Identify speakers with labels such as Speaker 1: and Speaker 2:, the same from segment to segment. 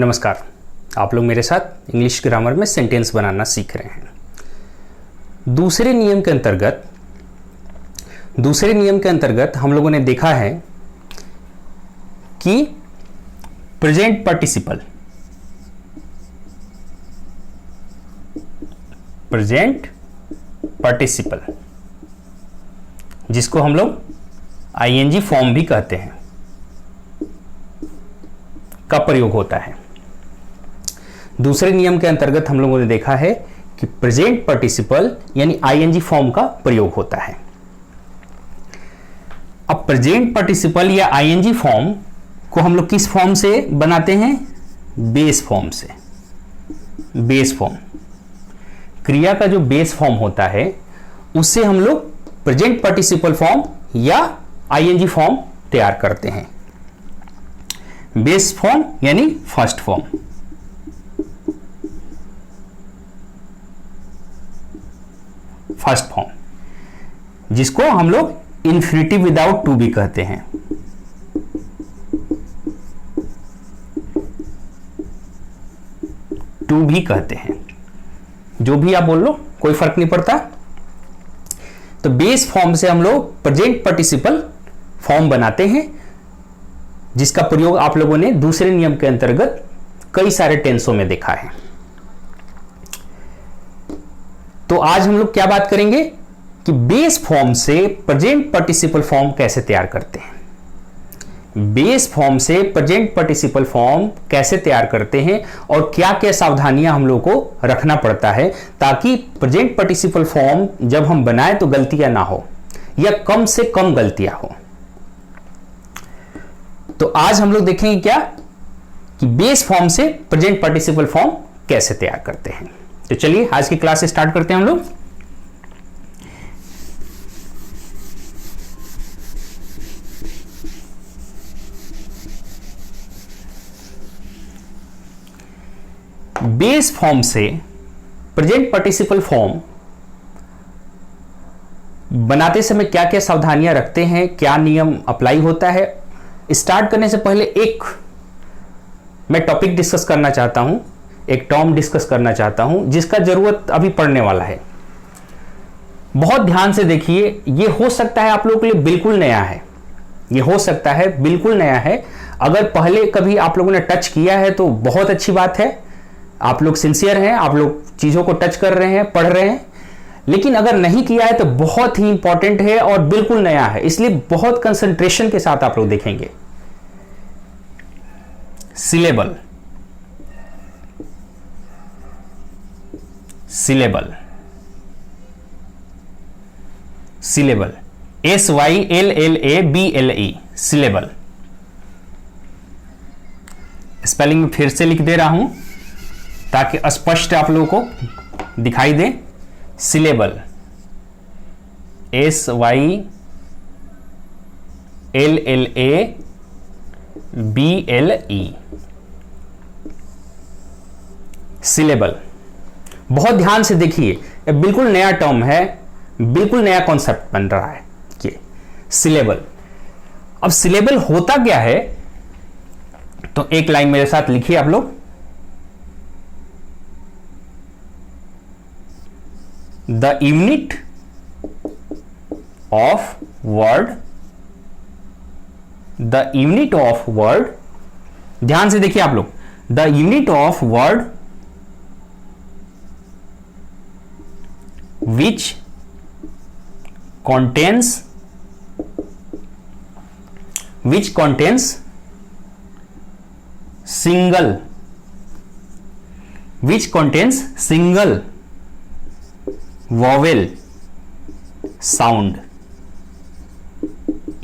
Speaker 1: नमस्कार। आप लोग मेरे साथ इंग्लिश ग्रामर में सेंटेंस बनाना सीख रहे हैं। दूसरे नियम के अंतर्गत हम लोगों ने देखा है कि प्रेजेंट पार्टिसिपल जिसको हम लोग आईएनजी फॉर्म भी कहते हैं का प्रयोग होता है। दूसरे नियम के अंतर्गत हम लोगों ने देखा है कि प्रेजेंट पार्टिसिपल यानी आईएनजी फॉर्म का प्रयोग होता है। अब प्रेजेंट पार्टिसिपल या आईएनजी फॉर्म को हम लोग किस फॉर्म से बनाते हैं? बेस फॉर्म से। बेस फॉर्म, क्रिया का जो बेस फॉर्म होता है उससे हम लोग प्रेजेंट पार्टिसिपल फॉर्म या आईएनजी फॉर्म तैयार करते हैं। बेस फॉर्म यानी फर्स्ट फॉर्म। जिसको हम लोग इंफिनिटिव विदाउट टू भी कहते हैं। टू भी कहते हैं, जो भी आप बोल लो कोई फर्क नहीं पड़ता। तो बेस फॉर्म से हम लोग प्रेजेंट पार्टिसिपल फॉर्म बनाते हैं, जिसका प्रयोग आप लोगों ने दूसरे नियम के अंतर्गत कई सारे टेंसों में देखा है। तो आज हम लोग क्या बात करेंगे कि बेस फॉर्म से प्रेजेंट पार्टिसिपल फॉर्म कैसे तैयार करते हैं। बेस फॉर्म से प्रेजेंट पार्टिसिपल फॉर्म कैसे तैयार करते हैं और क्या क्या सावधानियां हम लोग को रखना पड़ता है ताकि प्रेजेंट पार्टिसिपल फॉर्म जब हम बनाएं तो गलतियां ना हो या कम से कम गलतियां हो। तो आज हम लोग देखेंगे क्या कि बेस फॉर्म से प्रेजेंट पार्टिसिपल फॉर्म कैसे तैयार करते हैं। तो चलिए आज की क्लास स्टार्ट करते हैं हम लोग। बेस फॉर्म से प्रेजेंट पार्टिसिपल फॉर्म बनाते समय क्या क्या सावधानियां रखते हैं, क्या नियम अप्लाई होता है। स्टार्ट करने से पहले एक मैं टॉपिक डिस्कस करना चाहता हूं, एक टर्म डिस्कस करना चाहता हूं जिसका जरूरत अभी पड़ने वाला है। बहुत ध्यान से देखिए, ये हो सकता है आप लोगों के लिए बिल्कुल नया है। ये हो सकता है बिल्कुल नया है। अगर पहले कभी आप लोगों ने टच किया है तो बहुत अच्छी बात है, आप लोग सिंसियर हैं, आप लोग चीजों को टच कर रहे हैं, पढ़ रहे हैं। लेकिन अगर नहीं किया है तो बहुत ही इंपॉर्टेंट है और बिल्कुल नया है, इसलिए बहुत कंसंट्रेशन के साथ आप लोग देखेंगे। Syllable, SYLLABLE, syllable. स्पेलिंग में फिर से लिख दे रहा हूं ताकि स्पष्ट आप लोगों को दिखाई दे। Syllable, SYLLABLE, syllable. बहुत ध्यान से देखिए, ये बिल्कुल नया टर्म है, बिल्कुल नया कॉन्सेप्ट बन रहा है ये सिलेबल। अब सिलेबल होता क्या है, तो एक लाइन मेरे साथ लिखिए आप लोग। The unit of word, ध्यान से देखिए आप लोग। The unit of word which contains single vowel sound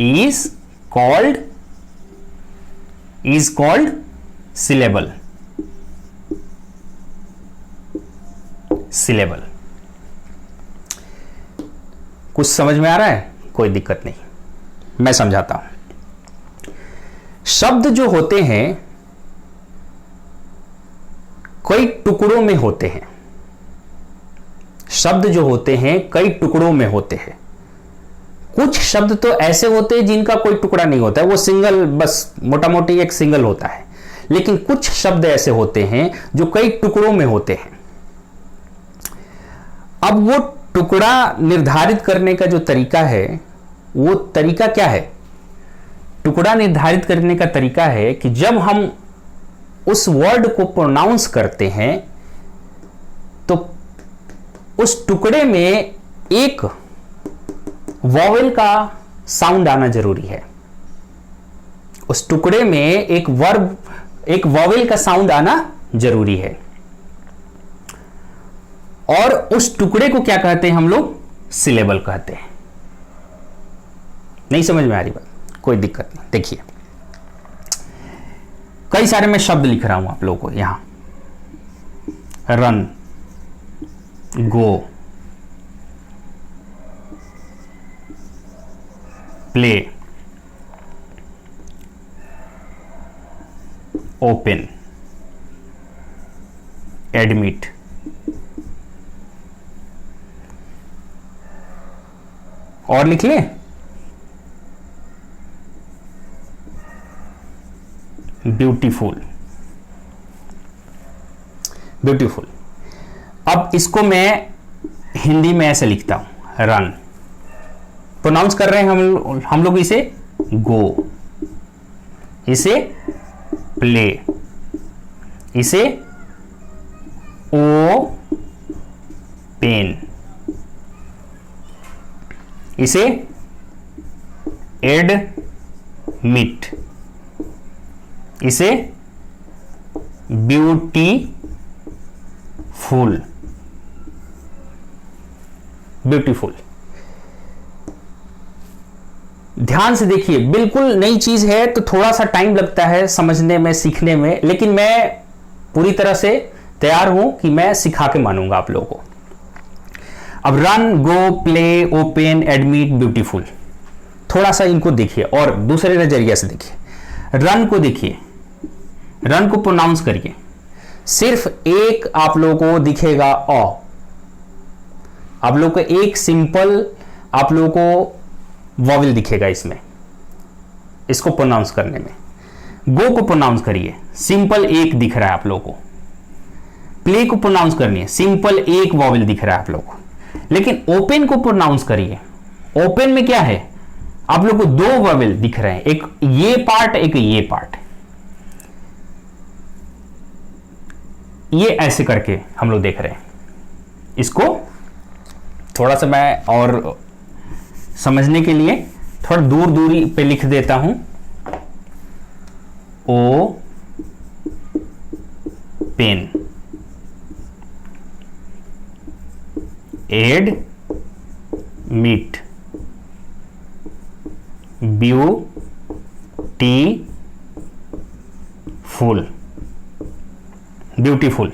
Speaker 1: is called syllable. कुछ समझ में आ रहा है? कोई दिक्कत नहीं, मैं समझाता हूं। शब्द जो होते हैं कई टुकड़ों में होते हैं। शब्द जो होते हैं कई टुकड़ों में होते हैं। कुछ शब्द तो ऐसे होते हैं जिनका कोई टुकड़ा नहीं होता है, वो सिंगल, बस मोटा मोटी एक सिंगल होता है। लेकिन कुछ शब्द ऐसे होते हैं जो कई टुकड़ों में होते हैं। अब वो टुकड़ा निर्धारित करने का जो तरीका है, वो तरीका क्या है? टुकड़ा निर्धारित करने का तरीका है कि जब हम उस वर्ड को प्रोनाउंस करते हैं तो उस टुकड़े में एक वॉवेल का साउंड आना जरूरी है। उस टुकड़े में एक वॉवेल का साउंड आना जरूरी है। और उस टुकड़े को क्या कहते हैं हम लोग? सिलेबल कहते हैं। नहीं समझ में आ रही बात? कोई दिक्कत नहीं। देखिए, कई सारे मैं शब्द लिख रहा हूं आप लोगों को यहां। रन, गो, प्ले, ओपन, एडमिट, और लिख लें ब्यूटीफुल। ब्यूटीफुल। अब इसको मैं हिंदी में ऐसे लिखता हूं, रन। प्रोनाउंस कर रहे हैं हम लोग इसे गो, इसे प्ले, इसे ओ पेन, इसे एडमिट, इसे ब्यूटीफुल। ब्यूटीफुल। ध्यान से देखिए, बिल्कुल नई चीज है तो थोड़ा सा टाइम लगता है समझने में, सीखने में, लेकिन मैं पूरी तरह से तैयार हूं कि मैं सिखा के मानूंगा आप लोगों को। अब रन, गो, प्ले, ओपन, एडमिट, ब्यूटीफुल, थोड़ा सा इनको देखिए और दूसरे नजरिए से देखिए। रन को देखिए, रन को प्रोनाउंस करिए। सिर्फ एक आप लोगों को दिखेगा ओ, आप लोगों को एक सिंपल आप लोगों को वॉवेल दिखेगा इसमें, इसको प्रोनाउंस करने में। गो को प्रोनाउंस करिए, सिंपल एक दिख रहा है आप लोगों को। प्ले को प्रोनाउंस करनी है, सिंपल एक वॉवेल दिख रहा है आप लोगों को। लेकिन ओपन को प्रोनाउंस करिए, ओपन में क्या है? आप लोगों को दो वॉवेल दिख रहे हैं, एक ये पार्ट, एक ये पार्ट। ये ऐसे करके हम लोग देख रहे हैं। इसको थोड़ा सा मैं और समझने के लिए थोड़ा दूरी पे लिख देता हूं। Open, admit, beautiful. Beautiful.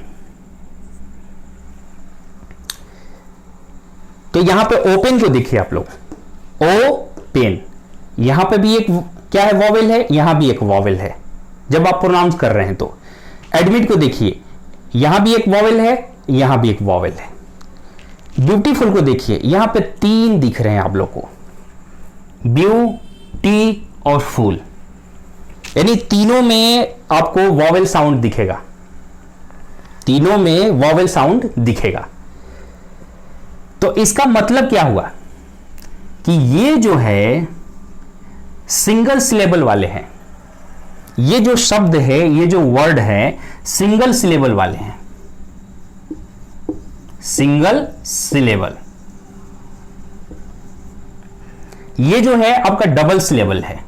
Speaker 1: तो यहां पे ओपन को देखिए आप लोग, ओ पेन, यहां पे भी एक क्या है? वॉवेल है, यहां भी एक वॉवेल है जब आप प्रोनाउंस कर रहे हैं तो। एडमिट को देखिए, यहां भी एक वॉवेल है, यहां भी एक वॉवेल है। ब्यूटीफुल को देखिए, यहां पे तीन दिख रहे हैं आप लोग को, ब्यूटी और फुल, यानी तीनों में आपको वॉवेल साउंड दिखेगा, तीनों में वॉवेल साउंड दिखेगा। तो इसका मतलब क्या हुआ कि ये जो है सिंगल सिलेबल वाले हैं, ये जो शब्द है, ये जो वर्ड है, सिंगल सिलेबल वाले हैं, सिंगल सिलेबल। ये जो है आपका डबल सिलेबल है,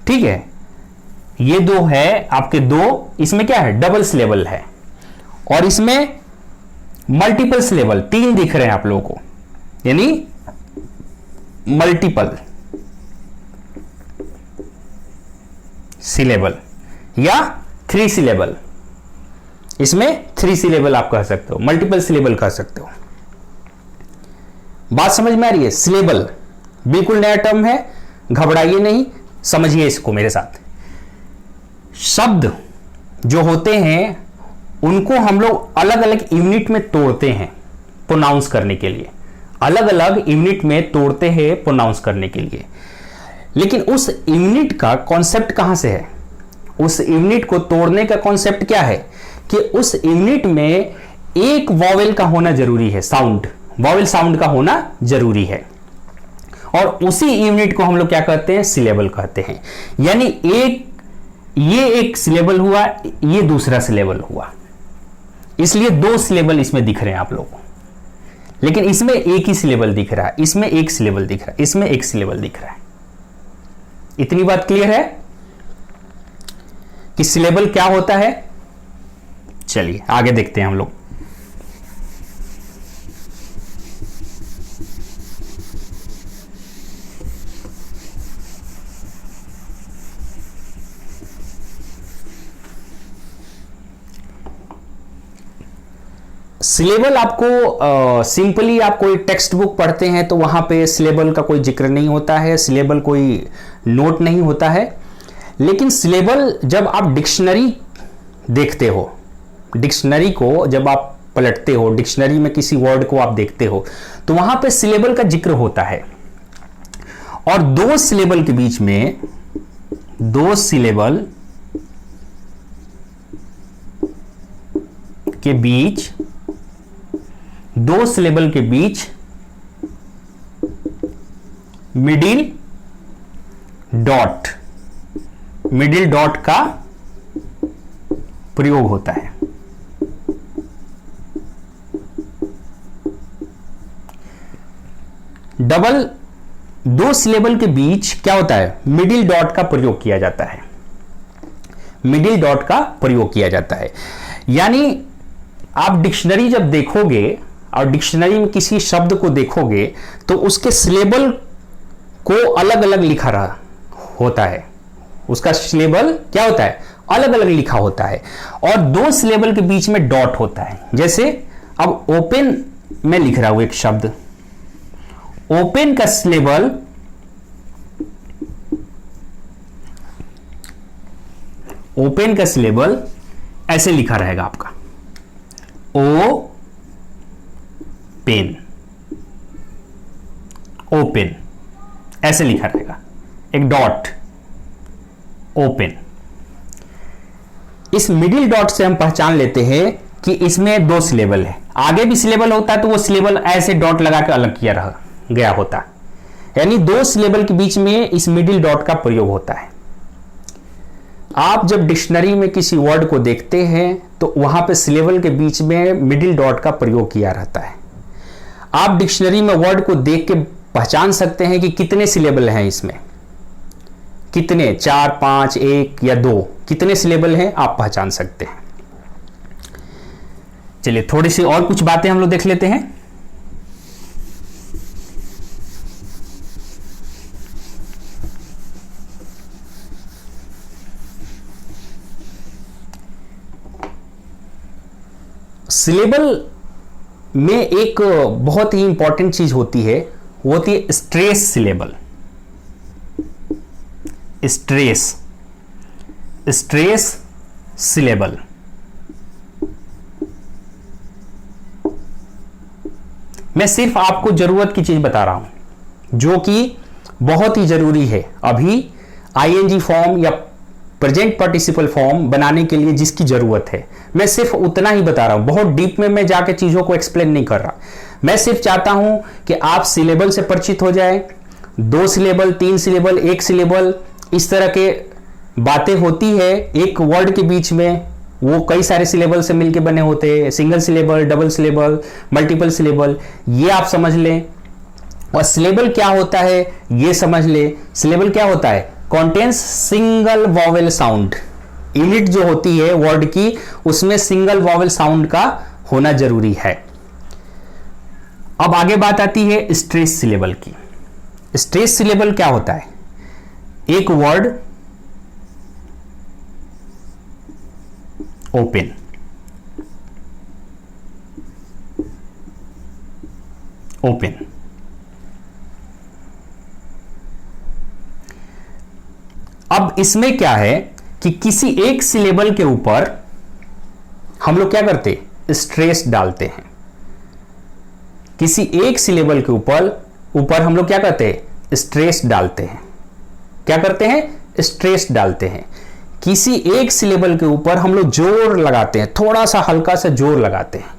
Speaker 1: ठीक है। ये दो है आपके दो, इसमें क्या है? डबल सिलेबल है। और इसमें मल्टीपल सिलेबल तीन दिख रहे हैं आप लोगों को, यानी मल्टीपल सिलेबल या थ्री सिलेबल। इसमें थ्री सिलेबल आप कह सकते हो, मल्टीपल सिलेबल कह सकते हो। बात समझ में आ रही है? सिलेबल बिल्कुल नया टर्म है, घबराइए नहीं, समझिए इसको मेरे साथ। शब्द जो होते हैं उनको हम लोग अलग अलग यूनिट में तोड़ते हैं प्रोनाउंस करने के लिए, अलग अलग यूनिट में तोड़ते हैं प्रोनाउंस करने के लिए। लेकिन उस यूनिट का कॉन्सेप्ट कहां से है? उस यूनिट को तोड़ने का कॉन्सेप्ट क्या है कि उस यूनिट में एक वॉवेल का होना जरूरी है, साउंड, वॉवेल साउंड का होना जरूरी है, और उसी यूनिट को हम लोग क्या कहते हैं? सिलेबल कहते हैं। यानी ये एक सिलेबल हुआ, ये दूसरा सिलेबल हुआ, इसलिए दो सिलेबल इसमें दिख रहे हैं आप लोगों को, लेकिन इसमें एक ही सिलेबल दिख रहा है, इसमें एक सिलेबल दिख रहा है, इसमें एक सिलेबल दिख रहा है। इतनी बात क्लियर है कि सिलेबल क्या होता है? चलिए आगे देखते हैं हम लोग। सिलेबल आपको सिंपली आप कोई टेक्स्ट बुक पढ़ते हैं तो वहां पे सिलेबल का कोई जिक्र नहीं होता है, सिलेबल कोई नोट नहीं होता है। लेकिन सिलेबल जब आप डिक्शनरी देखते हो, डिक्शनरी को जब आप पलटते हो, डिक्शनरी में किसी वर्ड को आप देखते हो, तो वहां पे सिलेबल का जिक्र होता है। और दो सिलेबल के बीच में, दो सिलेबल के बीच, दो सिलेबल के बीच मिडिल डॉट का प्रयोग होता है। दो सिलेबल के बीच क्या होता है? मिडिल डॉट का प्रयोग किया जाता है, मिडिल डॉट का प्रयोग किया जाता है। यानी आप डिक्शनरी जब देखोगे और डिक्शनरी में किसी शब्द को देखोगे तो उसके सिलेबल को अलग अलग लिखा रहा होता है, उसका सिलेबल क्या होता है? अलग अलग लिखा होता है, और दो सिलेबल के बीच में डॉट होता है। जैसे अब ओपन में लिख रहा हूं एक शब्द, ओपन का सिलेबल ऐसे लिखा रहेगा आपका, ओ पेन, ओपन ऐसे लिखा रहेगा, एक डॉट, ओपन। इस मिडिल डॉट से हम पहचान लेते हैं कि इसमें दो सिलेबल है। आगे भी सिलेबल होता है तो वो सिलेबल ऐसे डॉट लगा के अलग किया रह गया होता, यानी दो सिलेबल के बीच में इस मिडिल डॉट का प्रयोग होता है। आप जब डिक्शनरी में किसी वर्ड को देखते हैं तो वहां पे सिलेबल के बीच में मिडिल डॉट का प्रयोग किया रहता है। आप डिक्शनरी में वर्ड को देख के पहचान सकते हैं कि कितने सिलेबल हैं इसमें, कितने, 4, 5, 1 या 2, कितने सिलेबल हैं आप पहचान सकते हैं। चलिए थोड़ी सी और कुछ बातें हम लोग देख लेते हैं। सिलेबल में एक बहुत ही इंपॉर्टेंट चीज होती है, वो होती है स्ट्रेस सिलेबल। स्ट्रेस सिलेबल मैं सिर्फ आपको जरूरत की चीज बता रहा हूं जो कि बहुत ही जरूरी है अभी आईएनजी फॉर्म या प्रेजेंट पार्टिसिपल फॉर्म बनाने के लिए जिसकी जरूरत है। मैं सिर्फ उतना ही बता रहा हूं, बहुत डीप में मैं जाके चीजों को एक्सप्लेन नहीं कर रहा। मैं सिर्फ चाहता हूं कि आप सिलेबल से परिचित हो जाए। 2 सिलेबल, 3 सिलेबल, 1 सिलेबल, इस तरह के बातें होती है एक वर्ड के बीच में, वो कई सारे सिलेबल से मिलकर बने होते हैं, single syllable, double syllable, multiple syllable, ये आप समझ लें। और सिलेबल क्या होता है ये समझ ले। सिलेबल क्या होता है? Contains single vowel sound. Unit जो होती है वर्ड की उसमें सिंगल वॉवेल साउंड का होना जरूरी है। अब आगे बात आती है स्ट्रेस सिलेबल की। स्ट्रेस सिलेबल क्या होता है? एक वर्ड ओपन, ओपन, अब इसमें क्या है कि किसी एक सिलेबल के ऊपर हम लोग क्या करते? स्ट्रेस डालते हैं। किसी एक सिलेबल के ऊपर हम लोग क्या करते हैं? स्ट्रेस डालते हैं। क्या करते हैं, स्ट्रेस डालते हैं। किसी एक सिलेबल के ऊपर हम लोग जोर लगाते हैं, थोड़ा सा हल्का सा जोर लगाते हैं,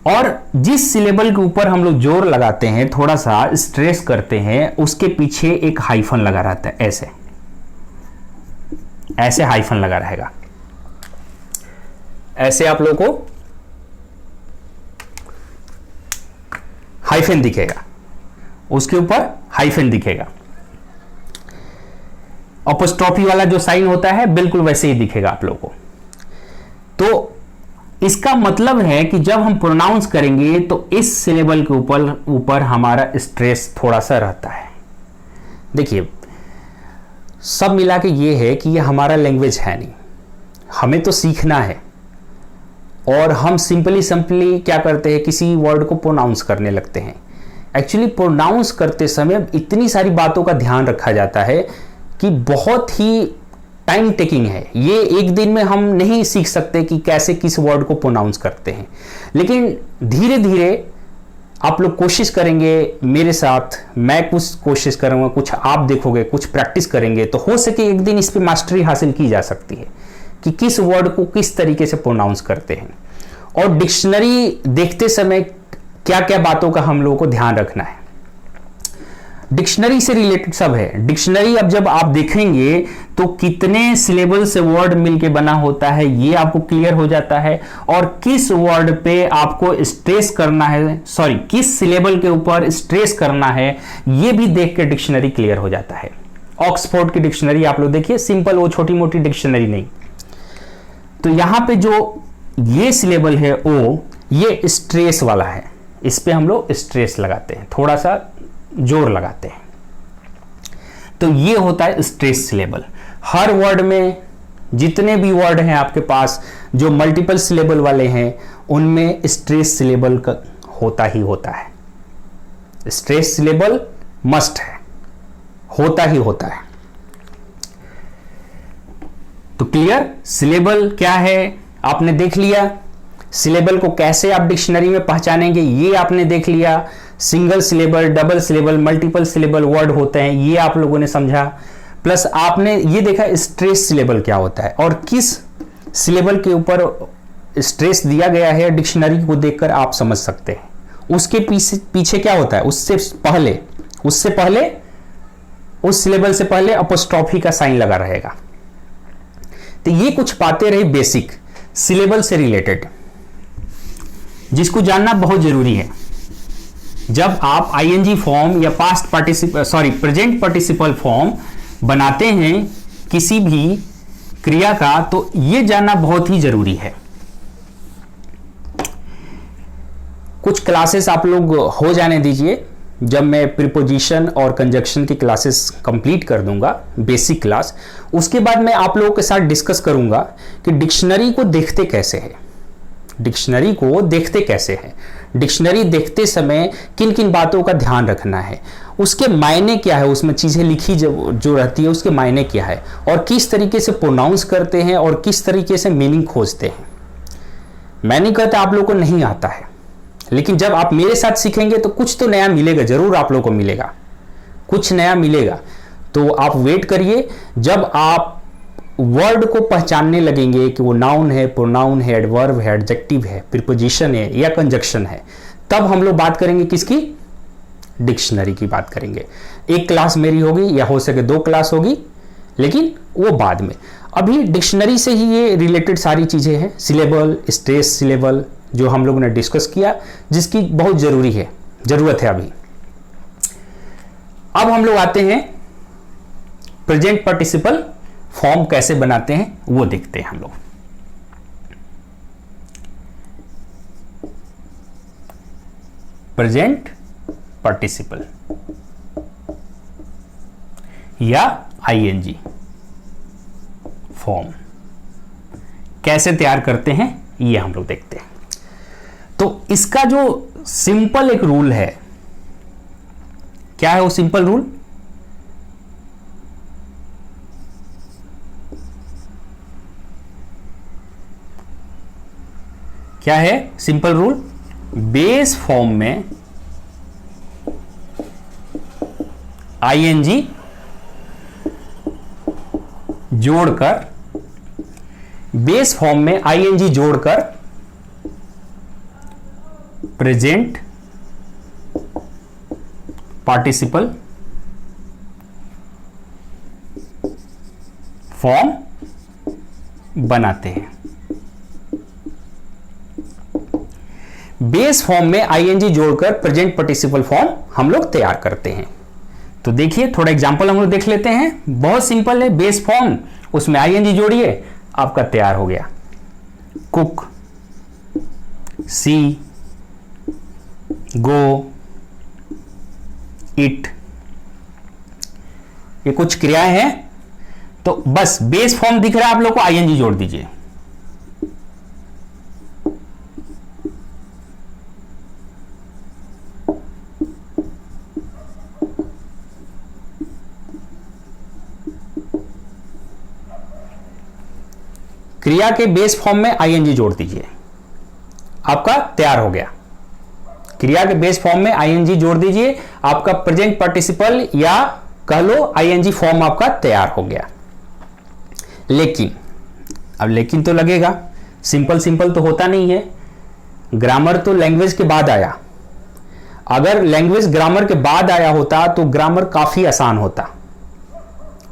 Speaker 1: और जिस सिलेबल के ऊपर हम लोग जोर लगाते हैं, थोड़ा सा स्ट्रेस करते हैं, उसके पीछे एक हाइफन लगा रहता है, ऐसे ऐसे हाइफन लगा रहेगा। ऐसे आप लोगों को हाइफन दिखेगा, उसके ऊपर हाइफन दिखेगा। अपोस्ट्रोफी वाला जो साइन होता है बिल्कुल वैसे ही दिखेगा आप लोगों को। तो इसका मतलब है कि जब हम प्रोनाउंस करेंगे तो इस सिलेबल के ऊपर हमारा स्ट्रेस थोड़ा सा रहता है। देखिए, सब मिला के ये है कि ये हमारा लैंग्वेज है नहीं, हमें तो सीखना है, और हम सिंपली क्या करते हैं, किसी वर्ड को प्रोनाउंस करने लगते हैं। एक्चुअली प्रोनाउंस करते समय इतनी सारी बातों का ध्यान रखा जाता है कि बहुत ही टाइम टेकिंग है। ये एक दिन में हम नहीं सीख सकते कि कैसे किस वर्ड को प्रोनाउंस करते हैं, लेकिन धीरे धीरे आप लोग कोशिश करेंगे मेरे साथ, मैं कुछ कोशिश करूंगा, कुछ आप देखोगे, कुछ प्रैक्टिस करेंगे, तो हो सके एक दिन इस पे मास्टरी हासिल की जा सकती है कि किस वर्ड को किस तरीके से प्रोनाउंस करते हैं। और डिक्शनरी देखते समय क्या क्या बातों का हम लोगों को ध्यान रखना है, डिक्शनरी से रिलेटेड सब है। डिक्शनरी अब जब आप देखेंगे तो कितने सिलेबल से वर्ड मिलके बना होता है ये आपको क्लियर हो जाता है, और किस वर्ड पे आपको स्ट्रेस करना है, सॉरी किस सिलेबल के ऊपर स्ट्रेस करना है, ये भी देख के डिक्शनरी क्लियर हो जाता है। ऑक्सफोर्ड की डिक्शनरी आप लोग देखिए, सिंपल, वो छोटी मोटी डिक्शनरी नहीं। तो यहां पे जो ये सिलेबल है ओ, ये स्ट्रेस वाला है, इस पे हम लोग स्ट्रेस लगाते हैं, थोड़ा सा जोर लगाते हैं, तो ये होता है स्ट्रेस सिलेबल। हर वर्ड में जितने भी वर्ड हैं आपके पास जो मल्टीपल सिलेबल वाले हैं, उनमें स्ट्रेस सिलेबल का होता ही होता है। स्ट्रेस सिलेबल मस्ट है, होता ही होता है। तो क्लियर, सिलेबल क्या है आपने देख लिया, सिलेबल को कैसे आप डिक्शनरी में पहचानेंगे ये आपने देख लिया। Single syllable, double syllable, multiple syllable word होते हैं, ये आप लोगों ने समझा। प्लस आपने ये देखा स्ट्रेस सिलेबल क्या होता है, और किस सिलेबल के ऊपर स्ट्रेस दिया गया है डिक्शनरी को देखकर आप समझ सकते हैं। उसके पीछे क्या होता है, उससे पहले उस सिलेबल से पहले अपोस्ट्रोफी का साइन लगा रहेगा। तो ये कुछ बातें रही बेसिक सिलेबल से रिलेटेड, जिसको जानना बहुत जरूरी है। जब आप आईएनजी फॉर्म या प्रेजेंट पार्टिसिपल फॉर्म बनाते हैं किसी भी क्रिया का, तो यह जानना बहुत ही जरूरी है। कुछ क्लासेस आप लोग हो जाने दीजिए, जब मैं प्रीपोजिशन और कंजक्शन की क्लासेस कंप्लीट कर दूंगा, बेसिक क्लास, उसके बाद मैं आप लोगों के साथ डिस्कस करूंगा कि डिक्शनरी को देखते कैसे हैं, डिक्शनरी को देखते कैसे हैं, डिक्शनरी देखते समय किन किन बातों का ध्यान रखना है, उसके मायने क्या है, उसमें चीज़ें लिखी जो रहती है उसके मायने क्या है, और किस तरीके से प्रोनाउंस करते हैं और किस तरीके से मीनिंग खोजते हैं। मैं नहीं कहता आप लोगों को नहीं आता है, लेकिन जब आप मेरे साथ सीखेंगे तो कुछ तो नया मिलेगा, जरूर आप लोगों को मिलेगा, कुछ नया मिलेगा। तो आप वेट करिए, जब आप वर्ड को पहचानने लगेंगे कि वो नाउन है, प्रोनाउन है, एडवर्ब है, एडजेक्टिव है, प्रीपोजिशन है या कंजक्शन है, तब हम लोग बात करेंगे किसकी, डिक्शनरी की बात करेंगे। एक क्लास मेरी होगी या हो सके 2 क्लास होगी, लेकिन वो बाद में। अभी डिक्शनरी से ही ये रिलेटेड सारी चीजें हैं, सिलेबल, स्ट्रेस सिलेबल जो हम लोगों ने डिस्कस किया, जिसकी बहुत जरूरत है अभी। अब हम लोग आते हैं प्रेजेंट पार्टिसिपल फॉर्म कैसे बनाते हैं वो देखते हैं हम लोग। प्रेजेंट पार्टिसिपल या आईएनजी फॉर्म कैसे तैयार करते हैं ये हम लोग देखते हैं। तो इसका जो सिंपल एक रूल है, क्या है वो सिंपल रूल, क्या है सिंपल रूल, बेस फॉर्म में आईएनजी जोड़कर, बेस फॉर्म में आईएनजी जोड़कर प्रेजेंट पार्टिसिपल फॉर्म बनाते हैं। बेस फॉर्म में आईएनजी जोड़कर प्रेजेंट पार्टिसिपल फॉर्म हम लोग तैयार करते हैं। तो देखिए थोड़ा एग्जांपल हम लोग देख लेते हैं। बहुत सिंपल है, बेस फॉर्म, उसमें आईएनजी जोड़िए, आपका तैयार हो गया। कुक, सी, गो, इट, ये कुछ क्रियाएं हैं। तो बस बेस फॉर्म दिख रहा है आप लोग को, आईएनजी जोड़ दीजिए। क्रिया के बेस फॉर्म में आईएनजी जोड़ दीजिए, आपका तैयार हो गया। क्रिया के बेस फॉर्म में आईएनजी जोड़ दीजिए, आपका प्रेजेंट पार्टिसिपल या कह लो आईएनजी फॉर्म आपका तैयार हो गया। लेकिन अब लेकिन तो लगेगा, सिंपल सिंपल तो होता नहीं है। ग्रामर तो लैंग्वेज के बाद आया। अगर लैंग्वेज ग्रामर के बाद आया होता तो ग्रामर काफी आसान होता,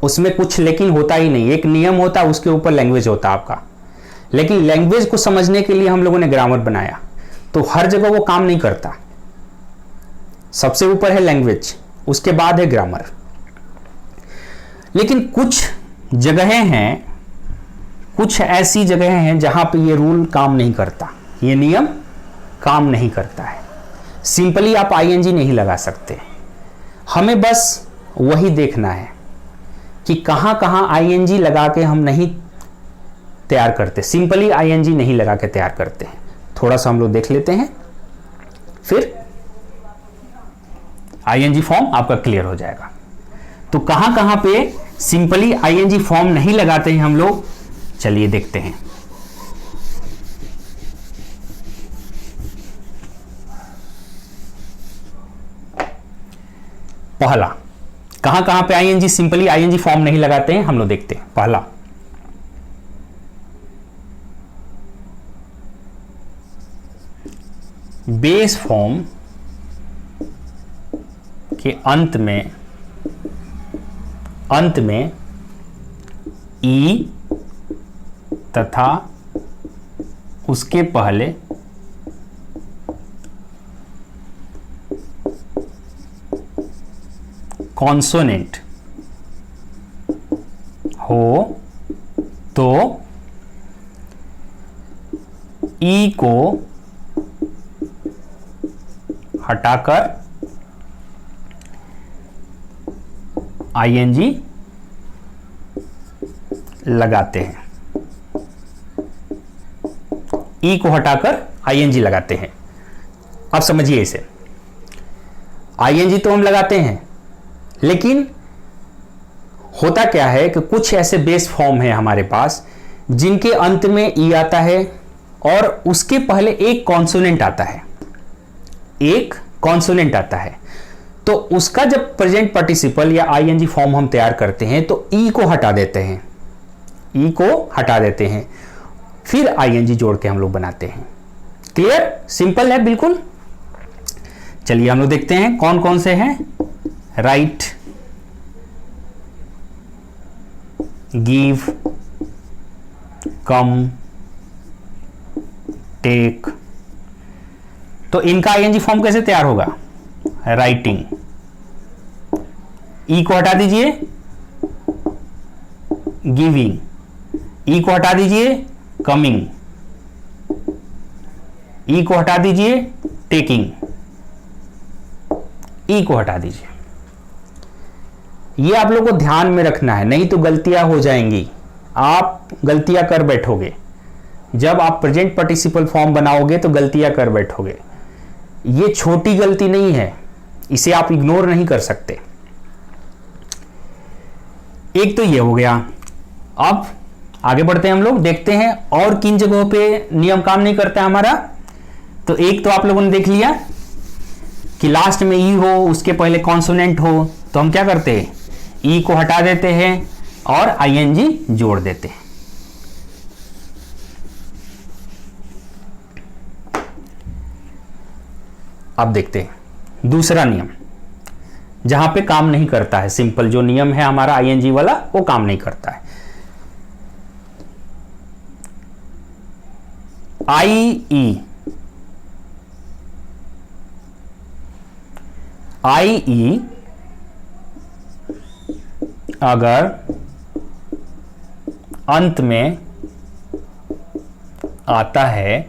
Speaker 1: उसमें कुछ लेकिन होता ही नहीं। एक नियम होता, उसके ऊपर लैंग्वेज होता आपका। लेकिन लैंग्वेज को समझने के लिए हम लोगों ने ग्रामर बनाया, तो हर जगह वो काम नहीं करता। सबसे ऊपर है लैंग्वेज, उसके बाद है ग्रामर। लेकिन कुछ जगहें हैं, कुछ ऐसी जगहें हैं जहां पे ये रूल काम नहीं करता, ये नियम काम नहीं करता है। सिंपली आप आईएनजी नहीं लगा सकते। हमें बस वही देखना है कि कहां कहां आईएनजी लगा के हम नहीं तैयार करते, सिंपली आईएनजी नहीं लगा के तैयार करते हैं। थोड़ा सा हम लोग देख लेते हैं, फिर आईएनजी फॉर्म आपका क्लियर हो जाएगा। तो कहां कहां पे सिंपली आईएनजी फॉर्म नहीं लगाते हैं हम लोग, चलिए देखते हैं। पहला, कहां कहां पे आईएनजी सिंपली आईएनजी फॉर्म नहीं लगाते हैं हम लोग देखते हैं। पहला, बेस फॉर्म के अंत में ई तथा उसके पहले कॉन्सोनेंट हो तो ई को हटाकर आईएनजी लगाते हैं। ई को हटाकर आईएनजी लगाते हैं। अब समझिए इसे, आईएनजी तो हम लगाते हैं, लेकिन होता क्या है कि कुछ ऐसे बेस फॉर्म है हमारे पास जिनके अंत में ई आता है और उसके पहले एक कॉन्सोनेंट आता है, एक कॉन्सोनेंट आता है। तो उसका जब प्रेजेंट पार्टिसिपल या आईएनजी फॉर्म हम तैयार करते हैं तो ई को हटा देते हैं, ई को हटा देते हैं, फिर आईएनजी जोड़ के हम लोग बनाते हैं। क्लियर? सिंपल है बिल्कुल। चलिए हम लोग देखते हैं कौन कौन से हैं। राइट, गिव, कम, टेक। तो इनका आईएनजी फॉर्म कैसे तैयार होगा? राइटिंग, ई को हटा दीजिए, गिविंग, ई को हटा दीजिए, कमिंग, ई को हटा दीजिए, टेकिंग, ई को हटा दीजिए। ये आप लोग को ध्यान में रखना है, नहीं तो गलतियां हो जाएंगी, आप गलतियां कर बैठोगे। जब आप प्रेजेंट पार्टिसिपल फॉर्म बनाओगे तो गलतियां कर बैठोगे। ये छोटी गलती नहीं है, इसे आप इग्नोर नहीं कर सकते। एक तो ये हो गया। अब आगे बढ़ते हैं हम लोग, देखते हैं और किन जगहों पे नियम काम नहीं करता हमारा। तो एक तो आप लोगों ने देख लिया कि लास्ट में ई हो, उसके पहले कॉन्सोनेंट हो, तो हम क्या करते हैं, ई को हटा देते हैं और आईएनजी जोड़ देते हैं। अब देखते हैं दूसरा नियम, जहां पे काम नहीं करता है, सिंपल जो नियम है हमारा आईएनजी वाला वो काम नहीं करता है। आई अगर अंत में आता है,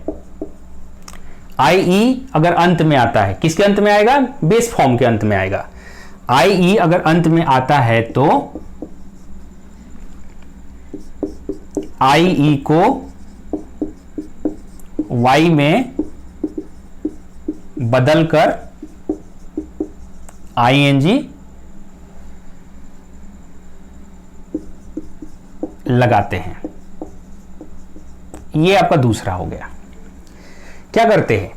Speaker 1: अगर अंत में आता है, किसके अंत में आएगा, बेस फॉर्म के अंत में आएगा। अगर अंत में आता है तो को y में बदलकर ING लगाते हैं। ये आपका दूसरा हो गया। क्या करते हैं,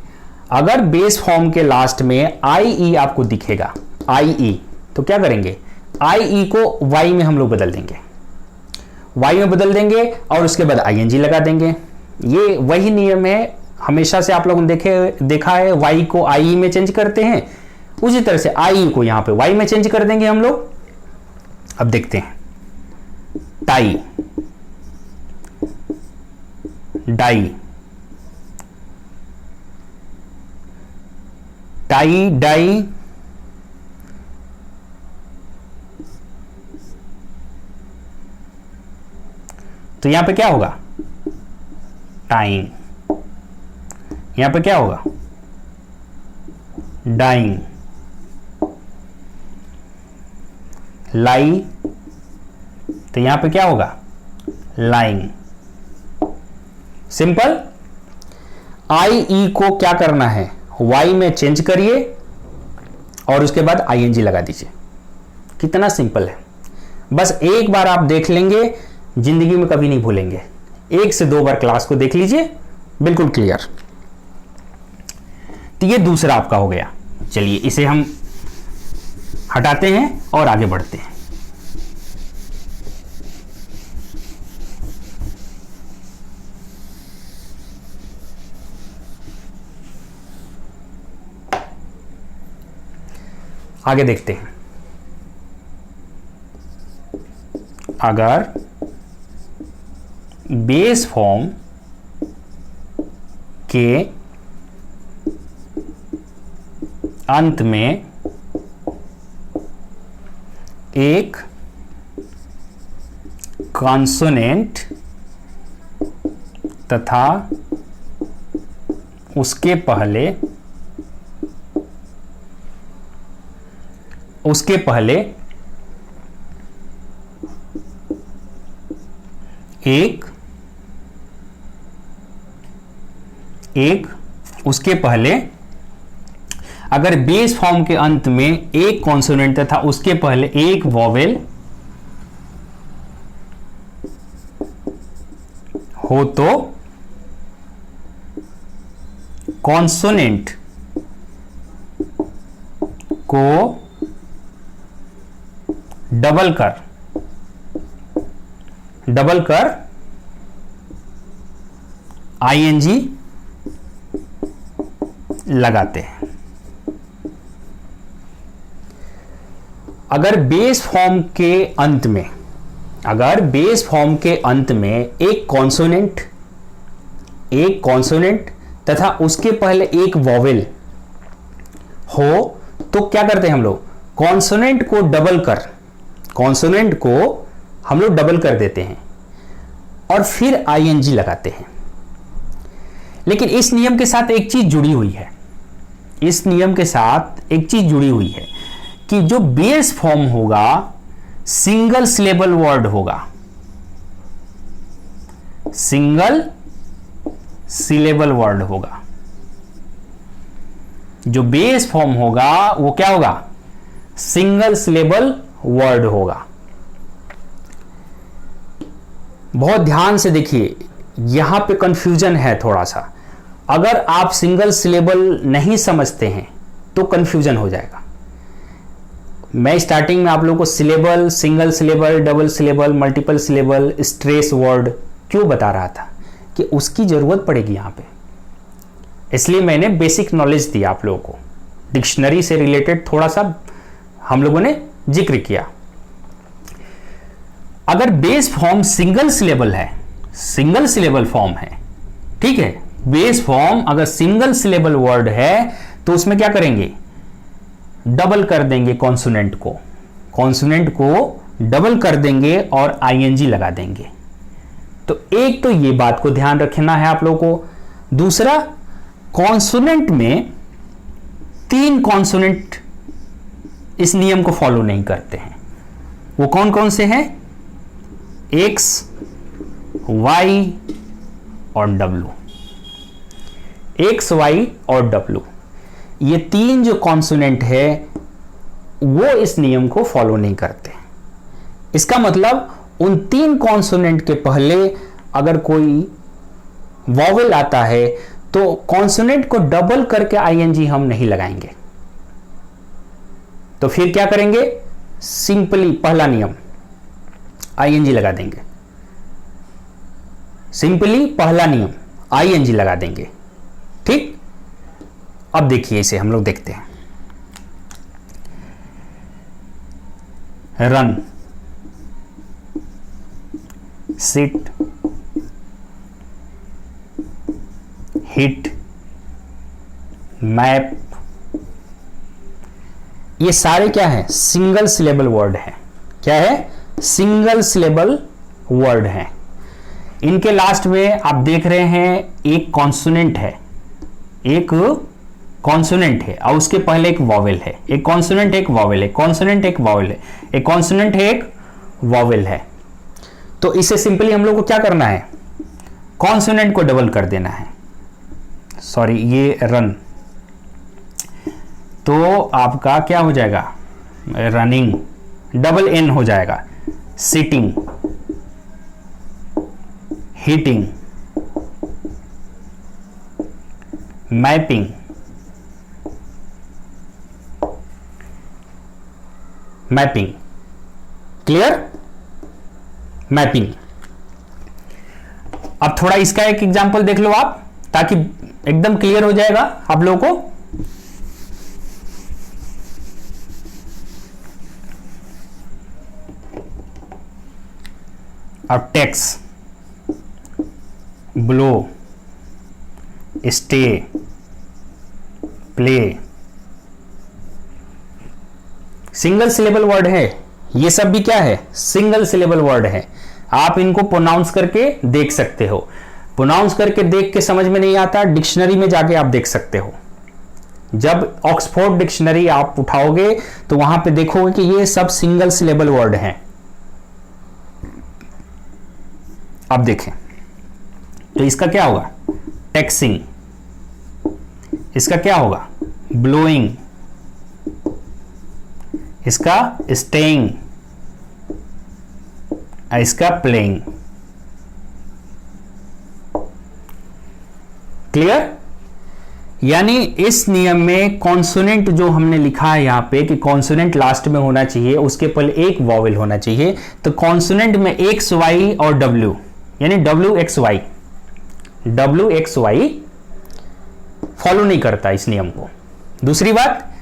Speaker 1: अगर बेस फॉर्म के लास्ट में IE आपको दिखेगा, IE, तो क्या करेंगे, IE को Y में हम लोग बदल देंगे, Y में बदल देंगे और उसके बाद ING लगा देंगे। ये वही नियम है, हमेशा से आप लोगों ने देखा है, Y को IE में चेंज करते हैं, उसी तरह से IE को यहां पे Y में चेंज कर देंगे हम लोग। अब देखते हैं, टाई, डाई, टाई, डाई, तो यहां पे क्या होगा, टाइम, यहां पे क्या होगा, डाइंग, लाई, तो यहां पे क्या होगा, लाइंग। सिंपल। IE को क्या करना है, Y में चेंज करिए और उसके बाद ING लगा दीजिए। कितना सिंपल है, बस एक बार आप देख लेंगे, जिंदगी में कभी नहीं भूलेंगे। 1 से 2 बार क्लास को देख लीजिए, बिल्कुल क्लियर। तो ये दूसरा आपका हो गया। चलिए इसे हम हटाते हैं और आगे बढ़ते हैं। आगे देखते हैं, अगर बेस फॉर्म के अंत में एक कॉन्सोनेंट तथा उसके पहले उसके पहले अगर बेस फॉर्म के अंत में एक कॉन्सोनेंट तथा उसके पहले एक वॉवेल हो तो कॉन्सोनेंट को डबल कर ING लगाते हैं। अगर बेस फॉर्म के अंत में एक कॉन्सोनेंट तथा उसके पहले एक वॉवेल हो तो क्या करते हैं हम लोग, कॉन्सोनेंट को हम लोग डबल कर देते हैं और फिर ING लगाते हैं। लेकिन इस नियम के साथ एक चीज जुड़ी हुई है, कि जो बेस फॉर्म होगा सिंगल सिलेबल वर्ड होगा, जो बेस फॉर्म होगा वो क्या होगा, सिंगल सिलेबल वर्ड होगा। बहुत ध्यान से देखिए, यहां पे कंफ्यूजन है थोड़ा सा। अगर आप सिंगल सिलेबल नहीं समझते हैं तो कंफ्यूजन हो जाएगा। मैं स्टार्टिंग में आप लोगों को syllable, single syllable, double syllable, multiple syllable, stress word क्यों बता रहा था कि उसकी जरूरत पड़ेगी यहां पे, इसलिए मैंने बेसिक नॉलेज दिया आप लोगों को, डिक्शनरी से रिलेटेड थोड़ा सा हम लोगों ने जिक्र किया। अगर बेस फॉर्म सिंगल सिलेबल है, सिंगल सिलेबल फॉर्म है, ठीक है, बेस फॉर्म अगर सिंगल सिलेबल वर्ड है तो उसमें क्या करेंगे, डबल कर देंगे कॉन्सोनेंट को डबल कर देंगे और आईएनजी लगा देंगे। तो एक तो ये बात को ध्यान रखना है आप लोगों को। दूसरा, कॉन्सोनेंट में 3 कॉन्सोनेंट इस नियम को फॉलो नहीं करते हैं। वो कौन कौन से हैं? एक्स, वाई और डब्ल्यू। एक्स, वाई और डब्ल्यू, ये 3 जो कॉन्सोनेंट है वो इस नियम को फॉलो नहीं करते। इसका मतलब उन 3 कॉन्सोनेंट के पहले अगर कोई वॉवेल आता है तो कॉन्सोनेंट को डबल करके आईएनजी हम नहीं लगाएंगे। तो फिर क्या करेंगे? सिंपली पहला नियम आईएनजी लगा देंगे। सिंपली पहला नियम आईएनजी लगा देंगे। ठीक, अब देखिए इसे हम लोग देखते हैं। रन, सिट, हिट, मैप, ये सारे क्या है? सिंगल सिलेबल वर्ड है। क्या है? सिंगल सिलेबल वर्ड है। इनके लास्ट में आप देख रहे हैं एक कॉन्सोनेंट है, एक कॉन्सोनेंट है और उसके पहले एक वॉवेल है। एक कॉन्सोनेंट एक वॉवेल है, कॉन्सोनेंट एक वॉवेल है, एक कॉन्सोनेंट है एक वॉवेल है। तो इसे सिंपली हम लोग को क्या करना है? कॉन्सोनेंट को डबल कर देना है। सॉरी, ये रन, तो आपका क्या हो जाएगा? रनिंग, डबल एन हो जाएगा। Sitting, heating, mapping, mapping. Clear? Mapping. अब थोड़ा इसका एक एग्जांपल देख लो आप, ताकि एकदम क्लियर हो जाएगा आप लोगों को। अब takes, blow, stay, play, single syllable word है। ये सब भी क्या है? सिंगल सिलेबल वर्ड है। आप इनको प्रोनाउंस करके देख सकते हो। प्रोनाउंस करके देख के समझ में नहीं आता, डिक्शनरी में जाके आप देख सकते हो। जब ऑक्सफोर्ड डिक्शनरी आप उठाओगे तो वहां पे देखोगे कि ये सब सिंगल सिलेबल वर्ड हैं। अब देखें तो इसका क्या होगा? टेक्सिंग। इसका क्या होगा? ब्लोइंग। इसका स्टेइंग। इसका प्लेइंग। क्लियर? यानी इस नियम में कॉन्सोनेंट जो हमने लिखा है यहां पे कि कॉन्सोनेंट लास्ट में होना चाहिए, उसके पहले एक वॉवेल होना चाहिए। तो कॉन्सोनेंट में एक्स, वाई और डब्ल्यू, यानी W X Y, W X Y follow नहीं करता इस नियम को। दूसरी बात,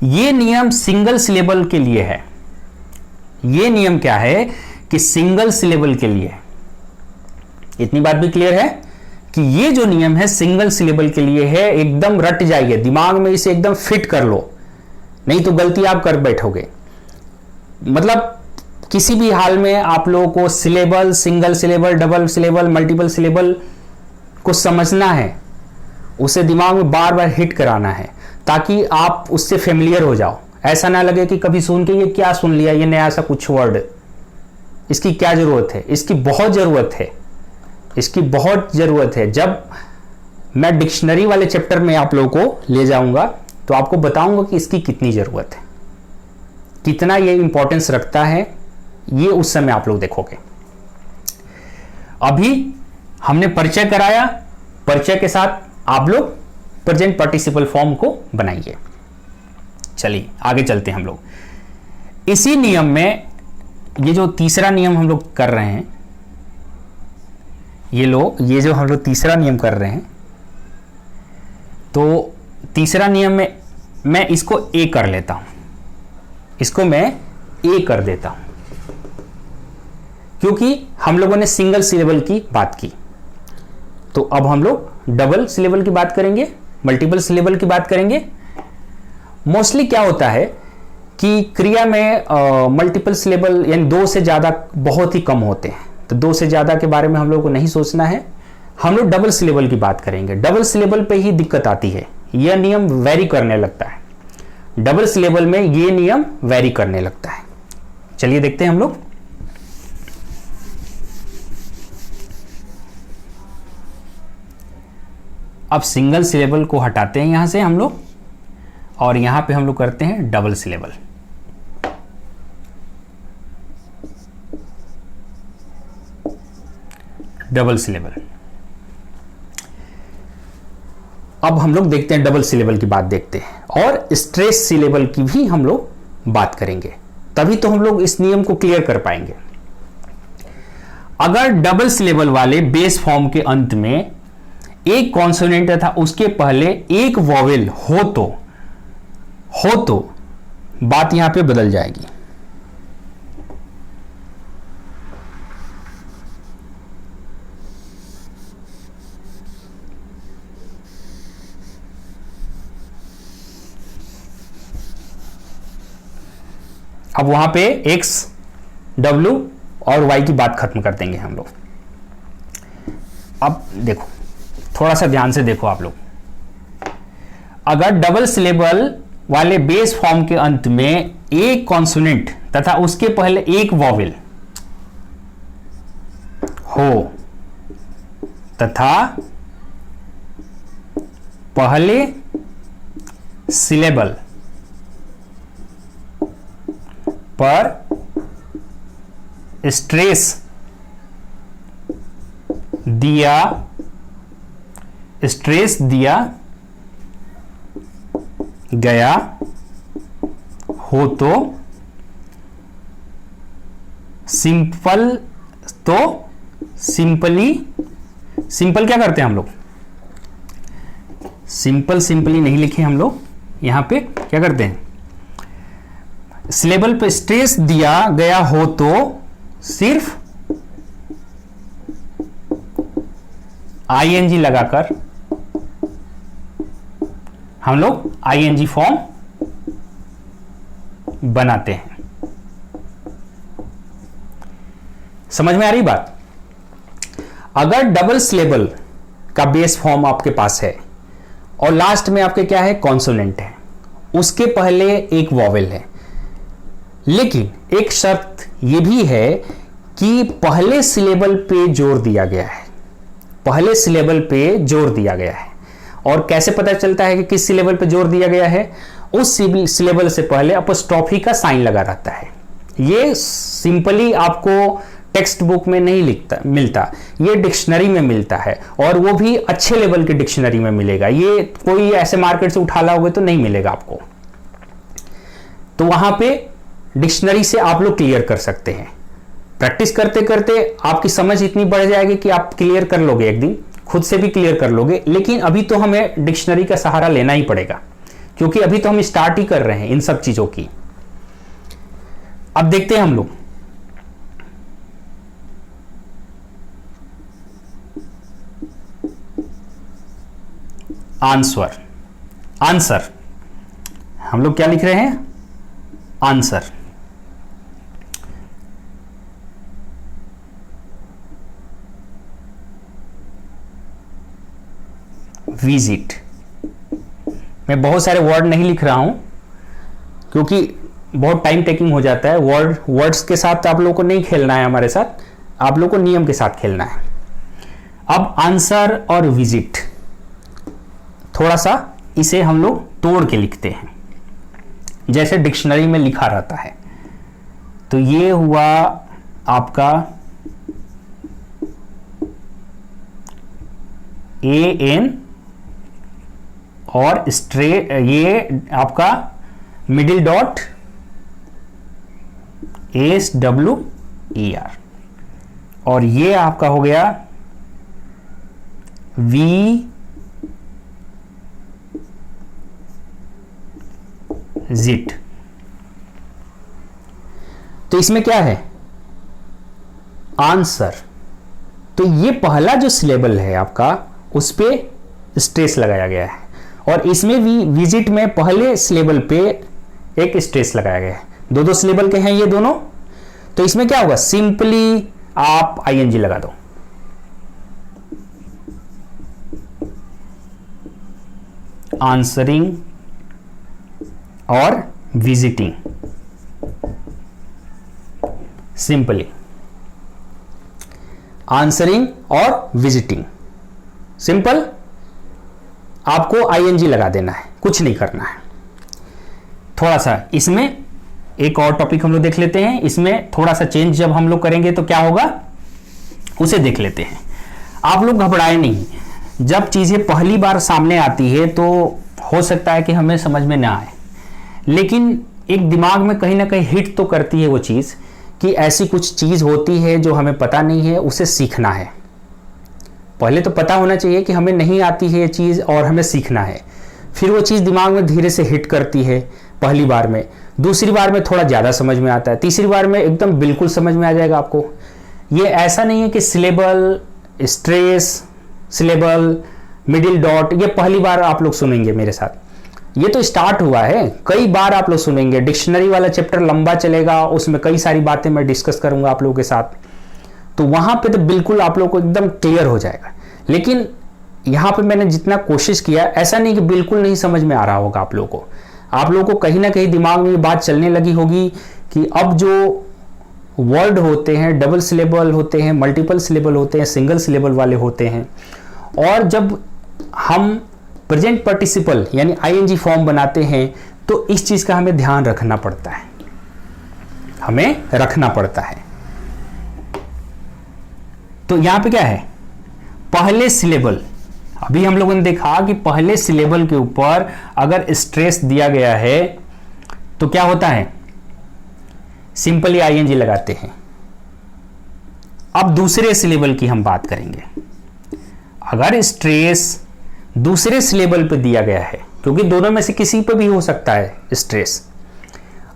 Speaker 1: ये नियम सिंगल सिलेबल के लिए है। ये नियम क्या है कि सिंगल सिलेबल के लिए। इतनी बात भी क्लियर है कि ये जो नियम है सिंगल सिलेबल के लिए है। एकदम रट जाइए, दिमाग में इसे एकदम फिट कर लो, नहीं तो गलती आप कर बैठोगे। मतलब किसी भी हाल में आप लोगों को syllable, single syllable, double syllable, multiple syllable को समझना है, उसे दिमाग में बार बार हिट कराना है ताकि आप उससे फेमिलियर हो जाओ। ऐसा ना लगे कि कभी सुन के ये क्या सुन लिया, ये नया सा कुछ वर्ड, इसकी क्या जरूरत है? इसकी बहुत जरूरत है, इसकी बहुत जरूरत है। जब मैं डिक्शनरी वाले चैप्टर में आप लोगों को ले जाऊंगा तो आपको बताऊंगा कि इसकी कितनी जरूरत है, कितना ये इंपॉर्टेंस रखता है, ये उस समय आप लोग देखोगे। अभी हमने परिचय कराया, परिचय के साथ आप लोग प्रेजेंट पार्टिसिपल फॉर्म को बनाइए। चलिए आगे चलते हैं हम लोग। इसी नियम में ये जो तीसरा नियम हम लोग कर रहे हैं, ये जो हम लोग तीसरा नियम कर रहे हैं, तो तीसरा नियम में मैं इसको ए कर लेता हूं, इसको मैं ए कर देता हूं, क्योंकि हम लोगों ने सिंगल सिलेबल की बात की। तो अब हम लोग डबल सिलेबल की बात करेंगे, मल्टीपल सिलेबल की बात करेंगे। मोस्टली क्या होता है कि क्रिया में मल्टीपल सिलेबल यानी दो से ज्यादा बहुत ही कम होते हैं, तो दो से ज्यादा के बारे में हम लोग को नहीं सोचना है, हम लोग डबल सिलेबल की बात करेंगे। डबल सिलेबल पे ही दिक्कत आती है, यह नियम वेरी करने लगता है, डबल सिलेबल में यह नियम वेरी करने लगता है। चलिए देखते हैं हम लोग। अब सिंगल सिलेबल को हटाते हैं यहां से हम लोग, और यहां पे हम लोग करते हैं डबल सिलेबल। Double syllable. अब हम लोग देखते हैं डबल सिलेबल की बात देखते हैं, और स्ट्रेस सिलेबल की भी हम लोग बात करेंगे, तभी तो हम लोग इस नियम को क्लियर कर पाएंगे। अगर डबल सिलेबल वाले बेस फॉर्म के अंत में एक कॉन्सोनेंट तथा उसके पहले एक वॉवेल हो तो बात यहां पे बदल जाएगी। अब वहां पे x, w और y की बात खत्म कर देंगे हम लोग। अब देखो, थोड़ा सा ध्यान से देखो आप लोग, अगर डबल सिलेबल वाले बेस फॉर्म के अंत में एक कॉन्सोनेंट तथा उसके पहले एक वॉवेल हो तथा पहले सिलेबल पर स्ट्रेस दिया गया हो तो सिंपल क्या करते हैं हम लोग, सिंपली नहीं लिखे हम लोग, यहां पे क्या करते हैं, सिलेबल पे स्ट्रेस दिया गया हो तो सिर्फ आईएनजी लगाकर हम लोग आईएनजी फॉर्म बनाते हैं। समझ में आ रही बात? अगर डबल सिलेबल का बेस फॉर्म आपके पास है और लास्ट में आपके क्या है, कॉन्सोनेंट है, उसके पहले एक वॉवेल है, लेकिन एक शर्त यह भी है कि पहले सिलेबल पे जोर दिया गया है, पहले सिलेबल पे जोर दिया गया है। और कैसे पता चलता है कि किस सिलेबल पे जोर दिया गया है, उस सिलेबल से पहले अपॉस्ट्रोफी का साइन लगा रहता है। ये सिंपली आपको टेक्स्ट बुक में नहीं मिलता, ये डिक्शनरी में मिलता है, और वो भी अच्छे लेवल की डिक्शनरी में मिलेगा। ये कोई ऐसे मार्केट से उठा लाओगे तो नहीं मिलेगा आपको, तो वहां पे डिक्शनरी से आप लोग क्लियर कर सकते हैं। प्रैक्टिस करते करते आपकी समझ इतनी बढ़ जाएगी कि आप क्लियर कर लोगे, एक दिन खुद से भी क्लियर कर लोगे। लेकिन अभी तो हमें डिक्शनरी का सहारा लेना ही पड़ेगा, क्योंकि अभी तो हम स्टार्ट ही कर रहे हैं इन सब चीजों की। अब देखते हैं हम लोग, आंसर हम लोग क्या लिख रहे हैं, आंसर। विजिट। मैं बहुत सारे वर्ड नहीं लिख रहा हूं, क्योंकि बहुत टाइम टेकिंग हो जाता है। वर्ड्स के साथ आप लोगों को नहीं खेलना है, हमारे साथ आप लोगों को नियम के साथ खेलना है। अब आंसर और विजिट, थोड़ा सा इसे हम लोग तोड़ के लिखते हैं, जैसे डिक्शनरी में लिखा रहता है। तो ये हुआ आपका AN, और स्ट्रेट ये आपका मिडिल डॉट SWER, और ये आपका हो गया विजिट। तो इसमें क्या है, आंसर। तो ये पहला जो सिलेबल है आपका, उस पे स्ट्रेस लगाया गया है, और इसमें भी विजिट में पहले सिलेबल पे एक स्ट्रेस लगाया गया है। दो दो सिलेबल के हैं ये दोनों। तो इसमें क्या होगा, सिंपली आप ING लगा दो। आंसरिंग और विजिटिंग, सिंपली आंसरिंग और विजिटिंग, सिंपल। आपको ING लगा देना है, कुछ नहीं करना है। थोड़ा सा इसमें एक और टॉपिक हम लोग देख लेते हैं। इसमें थोड़ा सा चेंज जब हम लोग करेंगे तो क्या होगा, उसे देख लेते हैं। आप लोग घबराए नहीं, जब चीजें पहली बार सामने आती है तो हो सकता है कि हमें समझ में ना आए, लेकिन एक दिमाग में कहीं ना कहीं हिट तो करती है वो चीज कि ऐसी कुछ चीज होती है जो हमें पता नहीं है, उसे सीखना है। पहले तो पता होना चाहिए कि हमें नहीं आती है ये चीज और हमें सीखना है, फिर वो चीज दिमाग में धीरे से हिट करती है पहली बार में, दूसरी बार में थोड़ा ज्यादा समझ में आता है, तीसरी बार में एकदम बिल्कुल समझ में आ जाएगा आपको। ये ऐसा नहीं है कि syllable, stress, syllable, middle dot ये पहली बार आप लोग सुनेंगे मेरे साथ। ये तो स्टार्ट हुआ है, कई बार आप लोग सुनेंगे। डिक्शनरी वाला चैप्टर लंबा चलेगा, उसमें कई सारी बातें मैं डिस्कस करूंगा आप लोगों के साथ, तो वहां पे तो बिल्कुल आप लोग को एकदम क्लियर हो जाएगा। लेकिन यहां पे मैंने जितना कोशिश किया, ऐसा नहीं कि बिल्कुल नहीं समझ में आ रहा होगा आप लोगों को। आप लोगों को कहीं ना कहीं दिमाग में ये बात चलने लगी होगी कि अब जो वर्ड होते हैं, डबल सिलेबल होते हैं, मल्टीपल सिलेबल होते हैं, सिंगल सिलेबल वाले होते हैं, और जब हम प्रेजेंट पार्टिसिपल यानी ING फॉर्म बनाते हैं तो इस चीज का हमें ध्यान रखना पड़ता है, हमें रखना पड़ता है। तो यहां पे क्या है, पहले सिलेबल, अभी हम लोगों ने देखा कि पहले सिलेबल के ऊपर अगर स्ट्रेस दिया गया है तो क्या होता है, सिंपली ING लगाते हैं। अब दूसरे सिलेबल की हम बात करेंगे। अगर स्ट्रेस दूसरे सिलेबल पे दिया गया है, क्योंकि दोनों में से किसी पे भी हो सकता है स्ट्रेस,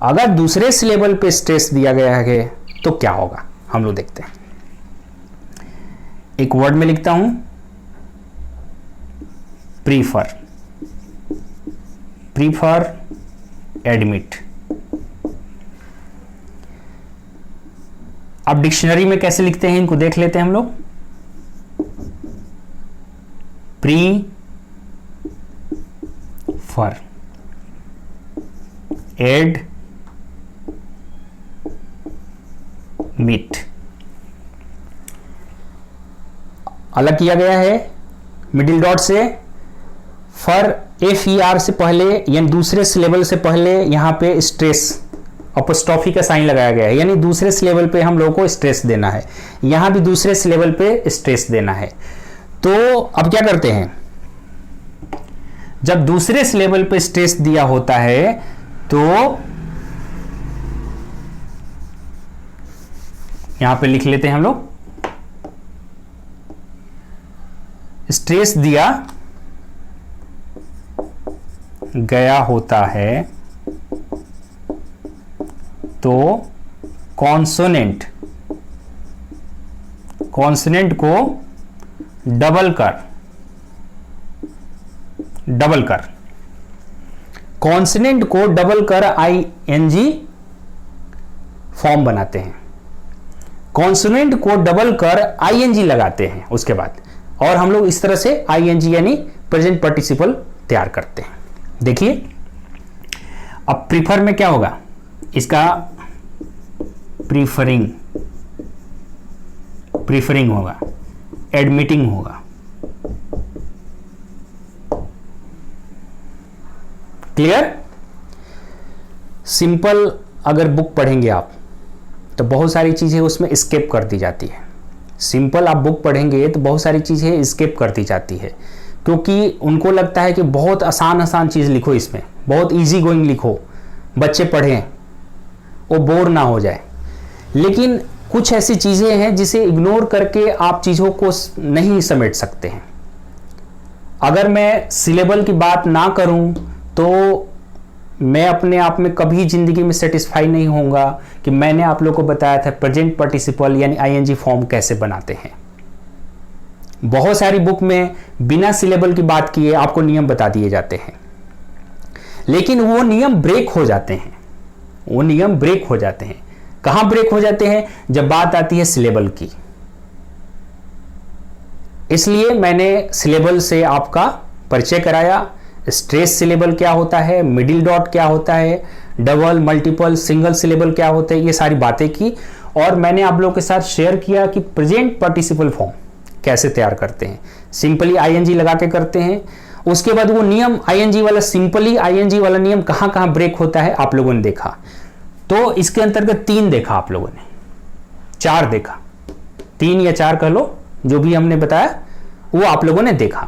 Speaker 1: अगर दूसरे सिलेबल पे स्ट्रेस दिया गया है तो क्या होगा, हम लोग देखते हैं। एक वर्ड में लिखता हूं, प्रीफर, प्रीफर एडमिट। अब डिक्शनरी में कैसे लिखते हैं इनको देख लेते हैं हम लोग। प्रीफर, एड मिट, अलग किया गया है मिडिल डॉट से। फर FER से पहले यानी दूसरे सिलेबल से पहले यहां पे स्ट्रेस अपॉस्ट्रोफी का साइन लगाया गया है, यानी दूसरे सिलेबल पे हम लोगों को स्ट्रेस देना है, यहां भी दूसरे सिलेबल पे स्ट्रेस देना है। तो अब क्या करते हैं, जब दूसरे सिलेबल पे स्ट्रेस दिया होता है तो यहां पे लिख लेते हैं हम लोग, स्ट्रेस दिया गया होता है तो कॉन्सोनेंट, कॉन्सोनेंट को डबल कर, डबल कर, कॉन्सोनेंट को डबल कर ING फॉर्म बनाते हैं, कॉन्सोनेंट को डबल कर ING लगाते हैं उसके बाद, और हम लोग इस तरह से ING यानी प्रेजेंट पार्टिसिपल तैयार करते हैं। देखिए अब प्रीफर में क्या होगा, इसका प्रीफरिंग, प्रीफरिंग होगा, एडमिटिंग होगा। क्लियर? सिंपल अगर बुक पढ़ेंगे आप तो बहुत सारी चीजें उसमें स्किप कर दी जाती है। सिंपल आप बुक पढ़ेंगे तो बहुत सारी चीजें स्किप कर दी जाती है, क्योंकि उनको लगता है कि बहुत आसान आसान चीज लिखो, इसमें बहुत इजी गोइंग लिखो, बच्चे पढ़ें, वो बोर ना हो जाए। लेकिन कुछ ऐसी चीज़ें हैं जिसे इग्नोर करके आप चीज़ों को नहीं समेट सकते हैं। अगर मैं सिलेबल की बात ना करूं तो मैं अपने आप में कभी ज़िंदगी में सेटिस्फाई नहीं होऊंगा कि मैंने आप लोगों को बताया था प्रेजेंट पार्टिसिपल यानी आईएनजी फॉर्म कैसे बनाते हैं। बहुत सारी बुक में बिना सिलेबल की बात किए आपको नियम बता दिए जाते हैं, लेकिन वो नियम ब्रेक हो जाते हैं। वो नियम ब्रेक हो जाते हैं। कहां ब्रेक हो जाते हैं? जब बात आती है सिलेबल की। इसलिए मैंने सिलेबल से आपका परिचय कराया। स्ट्रेस सिलेबल क्या होता है, मिडिल डॉट क्या होता है, डबल, मल्टीपल, सिंगल सिलेबल क्या होते हैं, ये सारी बातें की। और मैंने आप लोगों के साथ शेयर किया कि प्रेजेंट पार्टिसिपल फॉर्म कैसे तैयार करते हैं। सिंपली आईएनजी लगा के करते हैं। उसके बाद वो नियम आईएनजी वाला, सिंपली आईएनजी वाला नियम कहां कहां ब्रेक होता है आप लोगों ने देखा। तो इसके अंतर्गत 3 देखा आप लोगों ने, 4 देखा, 3 या 4 कह लो, जो भी हमने बताया वो आप लोगों ने देखा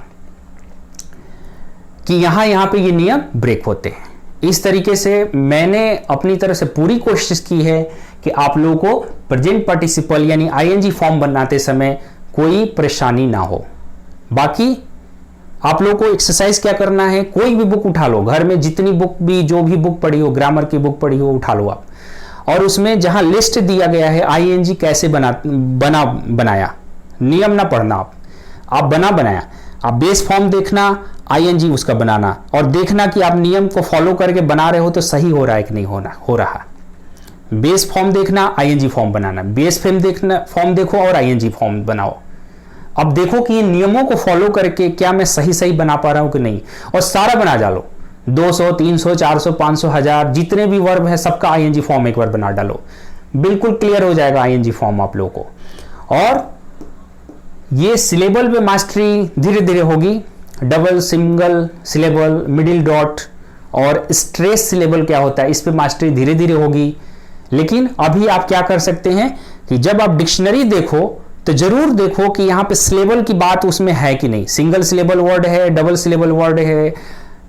Speaker 1: कि यहां पे ये नियम ब्रेक होते हैं। इस तरीके से मैंने अपनी तरफ से पूरी कोशिश की है कि आप लोगों को प्रेजेंट पार्टिसिपल यानी आईएनजी फॉर्म बनाते समय कोई परेशानी ना हो। बाकी आप लोगों को एक्सरसाइज क्या करना है, कोई भी बुक उठा लो, घर में जितनी बुक भी, जो भी बुक पढ़ी हो, ग्रामर की बुक पढ़ी हो, उठा लो आप। और उसमें जहां लिस्ट दिया गया है आईएनजी कैसे बनाया, नियम ना पढ़ना आप बनाया, आप बेस फॉर्म देखना, आईएनजी उसका बनाना, और देखना कि आप नियम को फॉलो करके बना रहे हो तो सही हो रहा है कि नहीं हो रहा। बेस फॉर्म देखना, आईएनजी फॉर्म बनाना, बेस फॉर्म देखो और आईएनजी फॉर्म बनाओ। अब देखो कि इन नियमों को फॉलो करके क्या मैं सही बना पा रहा हूं कि नहीं, और सारा बना डालो। 200, 300, 400, 500, 1000 जितने भी वर्ब है सबका आईएनजी फॉर्म एक बार बना डालो। बिल्कुल क्लियर हो जाएगा आईएनजी फॉर्म आप लोगों को। और ये सिलेबल पे मास्टरी धीरे धीरे होगी। Double, single syllable, middle dot और स्ट्रेस सिलेबल क्या होता है, इस पे मास्टरी धीरे धीरे होगी। लेकिन अभी आप क्या कर सकते हैं कि जब आप डिक्शनरी देखो तो जरूर देखो कि यहां पे सिलेबल की बात उसमें है कि नहीं। सिंगल सिलेबल वर्ड है, डबल सिलेबल वर्ड है,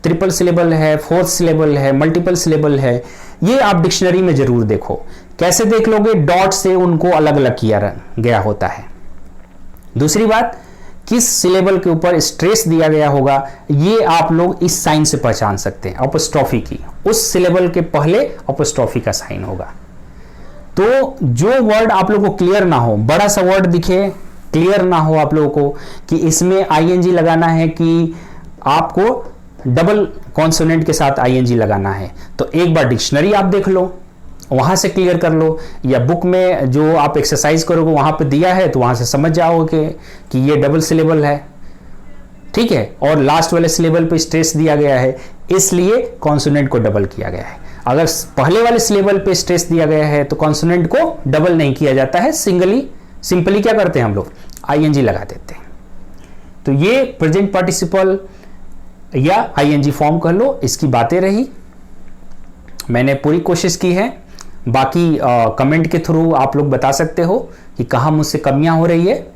Speaker 1: ट्रिपल सिलेबल है, फोर्थ सिलेबल है, मल्टीपल सिलेबल है, ये आप डिक्शनरी में जरूर देखो। कैसे देख लोगे? डॉट से उनको अलग अलग किया गया होता है। दूसरी बात, किस सिलेबल के ऊपर स्ट्रेस दिया गया होगा ये आप लोग इस साइन से पहचान सकते हैं, अपोस्ट्रोफी की। उस सिलेबल के पहले अपोस्ट्रोफी का साइन होगा। तो जो वर्ड आप लोगों को क्लियर ना हो, बड़ा सा वर्ड दिखे, क्लियर ना हो आप लोगों को कि इसमें आईएनजी लगाना है कि आपको डबल कॉन्सोनेंट के साथ आईएनजी लगाना है, तो एक बार डिक्शनरी आप देख लो, वहां से क्लियर कर लो, या बुक में जो आप एक्सरसाइज करोगे वहां पे दिया है तो वहां से समझ जाओगे कि ये डबल सिलेबल है, ठीक है। और लास्ट वाले सिलेबल पे स्ट्रेस दिया गया है, इसलिए कॉन्सोनेंट को डबल किया गया है। अगर पहले वाले सिलेबल पे स्ट्रेस दिया गया है तो कॉन्सोनेंट को डबल नहीं किया जाता है, सिंपली क्या करते हैं हम लोग, आईएनजी लगा देते हैं। तो ये प्रेजेंट पार्टिसिपल या आईएनजी फॉर्म कर लो, इसकी बातें रही। मैंने पूरी कोशिश की है। बाकी कमेंट के थ्रू आप लोग बता सकते हो कि कहाँ मुझसे कमियां हो रही है।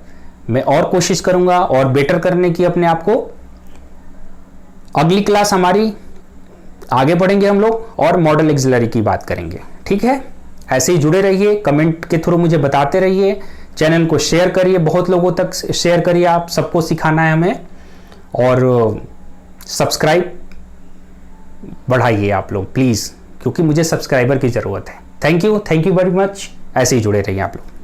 Speaker 1: मैं और कोशिश करूंगा और बेटर करने की अपने आप को। अगली क्लास हमारी आगे बढ़ेंगे हम लोग और मॉडल एक्सिलरी की बात करेंगे, ठीक है। ऐसे ही जुड़े रहिए, कमेंट के थ्रू मुझे बताते रहिए, चैनल को शेयर करिए, बहुत लोगों तक शेयर करिए, आप सबको सिखाना है हमें। और सब्सक्राइब बढ़ाइए आप लोग प्लीज़, क्योंकि मुझे सब्सक्राइबर की ज़रूरत है। Thank you very much. ऐसे ही जुड़े रहिए आप लोग।